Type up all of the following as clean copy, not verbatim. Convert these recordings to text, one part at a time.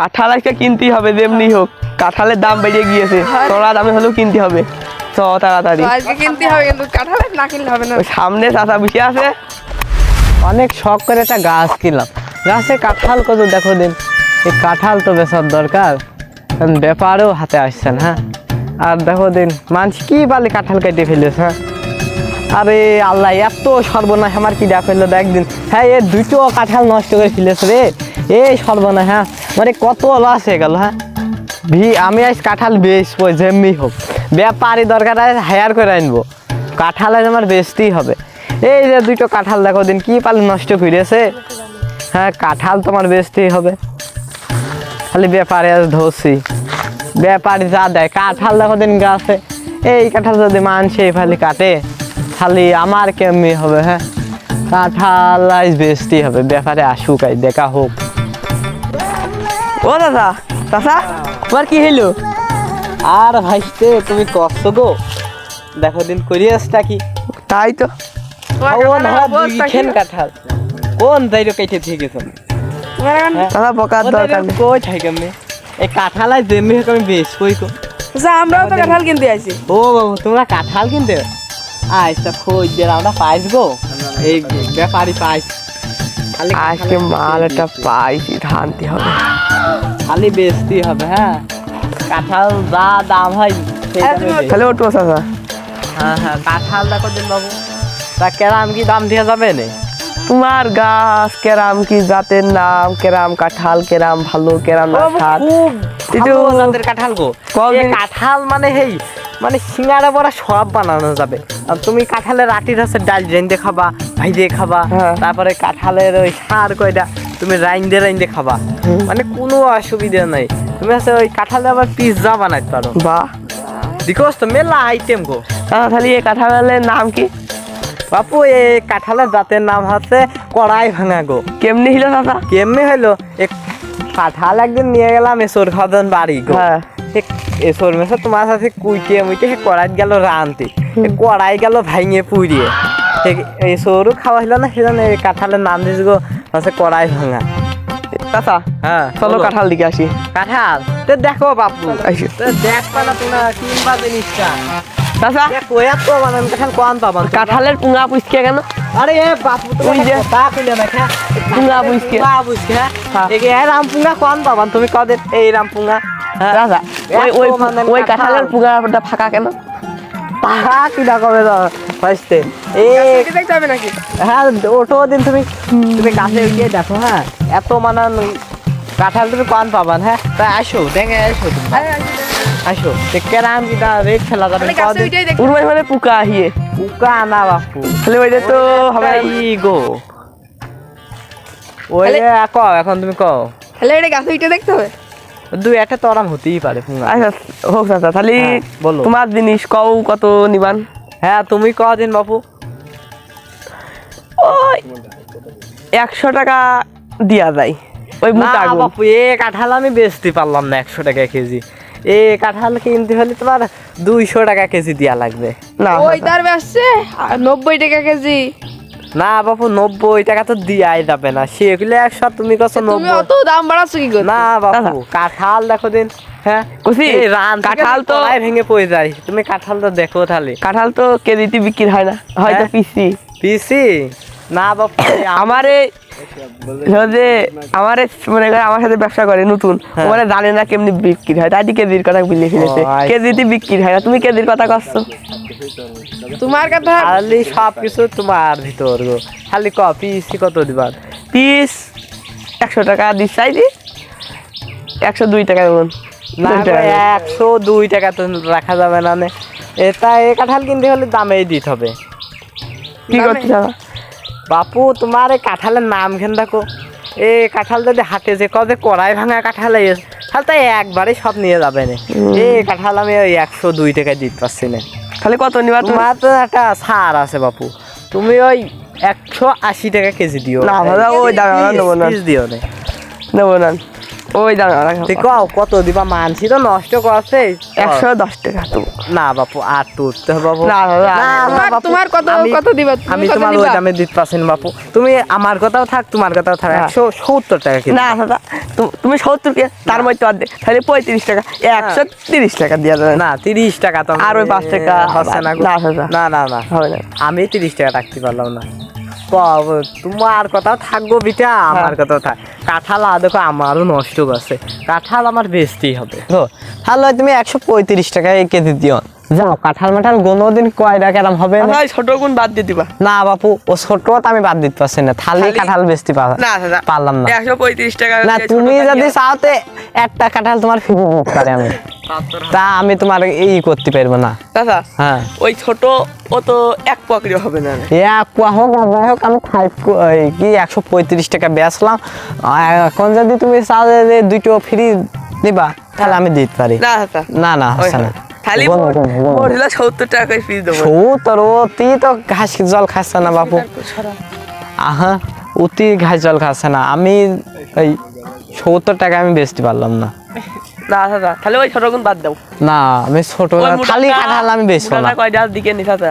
কাঁঠাল আজকে কিনতেই হবে যেমনি হোক, কাঁঠালের দাম বেড়ে গিয়েছে, তোরা দামে হলেও কিনতে হবে। চ তাড়াতাড়ি আজকে কিনতে হবে, কিন্তু কাঁঠাল না কিনলে হবে না। ওই সামনে চাচা বসে আছে। অনেক শখ করে একটা গাছ কিনলাম, গাছে কাঁঠাল কত দেখো দিন। এই কাঁঠাল তো বেচার দরকার, কারণ ব্যাপারেও হাতে আসছে না। হ্যাঁ, আর দেখো দিন মানুষ কি পালে কাঁঠাল কেটে ফেলেছে। হ্যাঁ, আরে আল্লাহ এত সর্বনাশ আমার কি দেখা হইলো একদিন। হ্যাঁ, এ দুটো কাঁঠাল নষ্ট করে ফেলেছে রে, এই সর্বনাশ। হ্যাঁ, মানে কত লস হয়ে গেল। হ্যাঁ, আমি আজ কাঁঠাল বেচবো যেমনি হোক, ব্যাপারই দরকার হায়ার করে আনবো, কাঁঠাল আজ আমার বেচতেই হবে। এই যে দুটো কাঁঠাল দেখো দিন কি পালে নষ্ট করেছে। হ্যাঁ, কাঁঠাল তোমার বেচতেই হবে, খালি ব্যাপারে আজ ধরছি। ব্যাপারী যা দেয় কাঁঠাল দেখো দিন গাছে, এই কাঁঠাল যদি মানছে খালি কাটে খালি আমার কেমনি হবে। হ্যাঁ, কাঁঠাল আজ বেচতেই হবে, ব্যাপারে আসুক আজ দেখা হোক। ও দাদা, চাচা তোমার কি হইলো? আর ভাইতে তুমি কষ্ট গো, দেখো দিন করিয়াসটা কি। তাই তো কাঁঠাল কোন দাইরো কেটে থেকে গেছ দাদা, বকার দরকার নেই। কই থাকে আমি এই কাঁঠাল আজ যেমনি হোক আমি বেশ কই কো। আমরাও তো কাঁঠাল কিনতে আইছি। ও বাবু তোমরা কাঁঠাল কিনতে আইসটা খোঁজ দিয়ে আমরা পাইস গো, এই ব্যাপারই পাইস। আজকে মাল একটা পাইছি, ধানতে হবে, খালি বেচতেই হবে। হ্যাঁ, কাঁঠাল যা দাম হয় সেই দামে বেচি। তাহলে ওঠো চাচা। হ্যাঁ হ্যাঁ, কাঁঠাল দেখো দিন বাবু, তা কেরাম কি দাম দিয়ে যাবে না? তোমার গাছ কেরাম, কি জাতের নাম, কেরাম কাঁঠাল, কেরাম ভালো, কেরাম না স্বাদ। খুব কিন্তু ভালো জাতের কাঁঠাল গো। এই কাঁঠাল মানে হেই মানে সিঙ্গারা বড়া সব বানানো যাবে। আর তুমি কাঁঠালের আটির আছে ডাল রাইন্দে খাবা, ভাইজে খাবা, হ্যাঁ। তারপরে কাঁঠালের ওই সার কয়টা তুমি রাইন্দে খাবা, মানে কোনো অসুবিধা নাই। তুমি আছে ওই কাঁঠালে আবার পিৎজা বানাইতে পারো। বাহ, দেখোস তো মেলা আইটেম গো। দাদা তাহলে এই কাঁঠালের নাম কি? বাপু এই কাঁঠালের জাতের নাম হচ্ছে কড়াই ভাঙা গো। কেমনি হইলো দাদা? কেমনি হইলো, এক কাঁঠাল একদিন নিয়ে গেলাম এসোর খাদন বাড়ি গো। হ্যাঁ। এসোর মেসে তোমার সাথে কুইটে মুইটে সে কড়াই গেল রানতে, কড়াই গেল ভাঙে পুড়িয়ে, এসোরও খাওয়া হইলো না, সেজন্য এই কাঁঠালের নাম দিস গো হচ্ছে কড়াই ভাঙা। চাচা হ্যাঁ চলো কাঁঠাল দিকে আসি। কাঁঠাল তো দেখো বাপু, আইসো। তো দেখবা না তোমরা কিনবা জিনিসটা। চাচা কয়া তো বানান কাঁঠাল কোন পাবান? কাঁঠালের পুঙ্গা পুষকে কেন? আরে এ বাপু তুমি ওই যে কথা কইলে না খা পুঙ্গা পুষকে। পুঙ্গা পুষকে। হ্যাঁ। এই রামপুঙ্গা কোন পাবান তুমি কদের? এই রামপুঙ্গা। হ্যাঁ, দাদা ওই ওই ওই কাঁঠালের পুঙ্গাটা ফাঁকা কেন? পাহা কি না কবে দাও ফার্স্টে এই দেখতে হবে নাকি? হ্যাঁ, ওটো দিন তুমি গাছে উঠিয়ে দেখো। হ্যাঁ, এত মানান কাঁঠাল তুমি কোন পাবান? হ্যাঁ, তাই আসো দেখে আসো তুমি আসো কেরাম কিটা রেট খেলা যাবে কদিন উড়মাই মানে পুকা আহিয়ে উকা না বাপু। তাহলে ওইটা তো হবে ই গো ওই এখন তুমি কও তাহলে এটা গাছে উঠে দেখতে হবে। দুই একটা তো আরাম হতেই পারে পুঙ্গা। আচ্ছা হোক চাচা, তাহলে হ্যাঁ, বলো। তোমার জিনিস কও কত নিবান? হ্যাঁ, তুমি কদিন বাপু? ওই 100 টাকা দিয়া যায় ওই না মোটা আগুন। বাপু, এ কাঁঠাল আমি বেচতে পারলাম না 100 টাকা কেজি। এ কাঁঠাল কিনতে হলে তোমার 200 টাকা কেজি দেওয়া লাগবে। না ওই তার বেচছে 90 টাকা কেজি। না বাপু, 90 টাকা তো দিয়াই যাবে না, সেগুলো 100 তুমি কত তুমি 90? অত দাম বাড়াচ্ছ কি করে? না বাপু, কাঁঠাল দেখো দিন। হ্যাঁ, কুসি, এই রান কাঁঠাল তো ভেঙে পড়ে যায়, তুমি কাঁঠাল তো দেখো তাহলে। কাঁঠাল তো কেজিতে বিক্রি হয় না, হয়তো হ্যাঁ। পিসি। পিসি না বাপু, আমারে যে আমারে মনে করে আমার সাথে ব্যবসা করে নতুন, হ্যাঁ। ওরা জানে না কেমনি বিক্রি হয়, তাই কেজির কথা বলে ফেলেছে। ও, আচ্ছা। কেজিতে বিক্রি হয় না, তুমি কেজির কথা করছো। তোমার কথা খালি সব কিছু তোমার ভিতর গো, খালি পিসি কত দিবার? পিস 100 টাকা দিস চাইছি, 102 টাকা দেবো। না গো, 102 টাকা তো রাখা যাবে না নে। এটা এই কাঁঠাল কিনতে হলে দামেই দিতে হবে। কি করছিস দাদা? বাপু, তোমার এই কাঁঠালের নাম ঘেন দেখো, এই কাঁঠাল যদি হাটে যে কবে কড়াই ভাঙা কাঁঠাল তাহলে তাই একবারে সব নিয়ে যাবে না। এই কাঁঠাল আমি ওই 102 টাকা দিতে পারছি না। খালি কত নিবা তুমি? তোমার তো একটা ছাড় আছে বাপু, তুমি ওই 180 টাকা কেজি দিও। না দাদা, ওই দাম আমরা নেবো না, পিস দিও না। নেবো না। ওই দাঁড়া তুই কও কত দিবা, মানছি তো নষ্ট করছে। 110 টাকা তো। না বাপু আর তুলতে হবে বাপু। না, না, না, তোমার কত কত দিবা? তুমি আমি কত তোমার ওই দিবা? দামে দিতে পারছি না বাপু। তুমি আমার কথাও থাক, তোমার কথাও থাক। হ্যাঁ। 170 টাকা কিলো। না দাদা, তুমি 70 কে তার মধ্যে অর্ধেক, তাহলে 35 টাকা, 130 টাকা দিয়া দেবেন। না 30 টাকা তো আর ওই 5 টাকা হচ্ছে না গো। না দাদা, না না না হবে না। আমি 30 টাকা রাখতে পারলাম না। বাবু, তোমার কথাও থাকবো বিটা, আমার কথাও থাক। কাঁঠাল দেখো আমারও নষ্ট করছে, কাঁঠাল আমার বেচতেই হবে। তাহলে তুমি 135 টাকায় কেজি দিও। যাও কাঁঠাল মাঠাল কোনোদিন কয়টা কেরাম হবে না। ভাই ছোট গুণ বাদ দিয়ে দিবা। না বাপু, ও ছোট আমি বাদ দিতে পারছি না, থালি থালি? কাঁঠাল বেচতে না দাদা, পারলাম না। 135 টাকা। না তুমি যদি চাওতে একটা কাঁঠাল তোমার ফিরে দিতে পারি আমি, তা আমি তোমার এই করতে পারবো না। দাদা, হ্যাঁ ওই ছোট ও তো এক পকড়ি হবে না। এক পোয়া হোক আর যাই হোক, আমি কি 135 টাকা বেচলাম। এখন যদি তুমি চাও যে দুটো ফ্রি দিবা, তাহলে আমি দিতে পারি। না দাদা, না না হচ্ছে না। খালি বলো, বলো, বলো। মোট হলো 70 টাকা করে ফিস দেবো। সত্তর, অতি তো ঘাস জল খাচ্ছে না বাপু। আহা, অতি ঘাস জল খাচ্ছে না। আমি ওই 70 টাকা আমি বেচতে পারলাম না। না দাদা, তাহলে ওই ছোট গুণ বাদ দাও। না আমি ছোট ওই খালি মোটাটা- কাঁঠাল আমি বেচবো না। মোটাটা কয়টা দিকে নিস দাদা?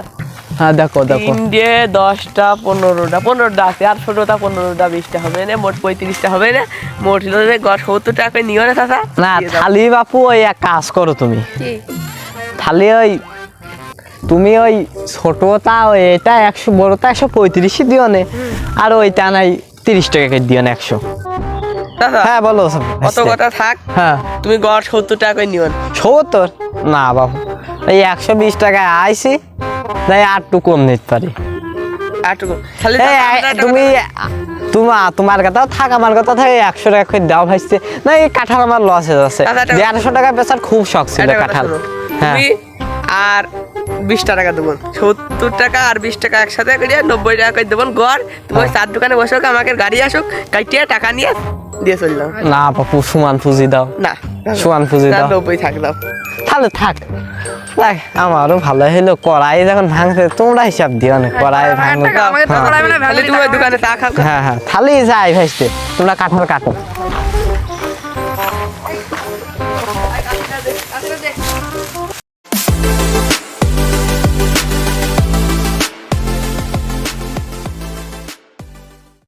হ্যাঁ দেখো দেখো, 3 দিয়ে 10টা 15টা আছে, আর ছোটটা 15টা 20টা হবে না, মোট 35টা হবে না। মোট হলো যে 70 টাকা করে নিও না দাদা। না দিয়ে দাও। থালি বাপু ওই এক কাজ করো তুমি, কি? থালি ওই তুমি ওই ছোটটা ওই এটা 100, বড়টা 135 দিও নে, আর ওইটা নাই 30 টাকা করে দিও না 100। দাদা, হ্যাঁ বলো। অত কথা থাক, হ্যাঁ তুমি গড় 70 টাকা করে নিও না। 70 না বাবু, এই 120 টাকায় আইছি, তাই আর একটু কম নিতে পারি। আটুকু খালি এই, তুমি তোমার কথাও থাক, আমার কথা থাক, 100 টাকা করে দাও ভাইছে না। এই কাঁঠাল আমার লস হয়ে যাচ্ছে। দাদা, একটা- 150 টাকা বেচার খুব শখ ছিল কাঁঠাল। হ্যাঁ তুমি আর 20 টাকা দেবো, 70 টাকা আর 20 টাকা একসাথে করে 90 টাকা করে দেবো গড়। তুমি ওই চার দোকানে বসে হোক, আমাকে গাড়ি আসুক, কাইটিয়ে টাকা নিয়ে দিয়ে চললাম। না বাপু, সমান পুঁজি দাও, না সমান পুঁজি দাও। 90 থাক দাও। তাহলে থাক। দেখ, আমারও ভালো হইলো, কড়াই যখন ভাঙছে তোমরা হিসাব দিও না, কড়াই ভাঙলো। টাকা আমাকে তো কড়াই মানে তাহলে তুমি ওই দোকানে চা খাও। হ্যাঁ হ্যাঁ, থালি যাই ভাইছে, তোমরা কাঁঠাল কাটো।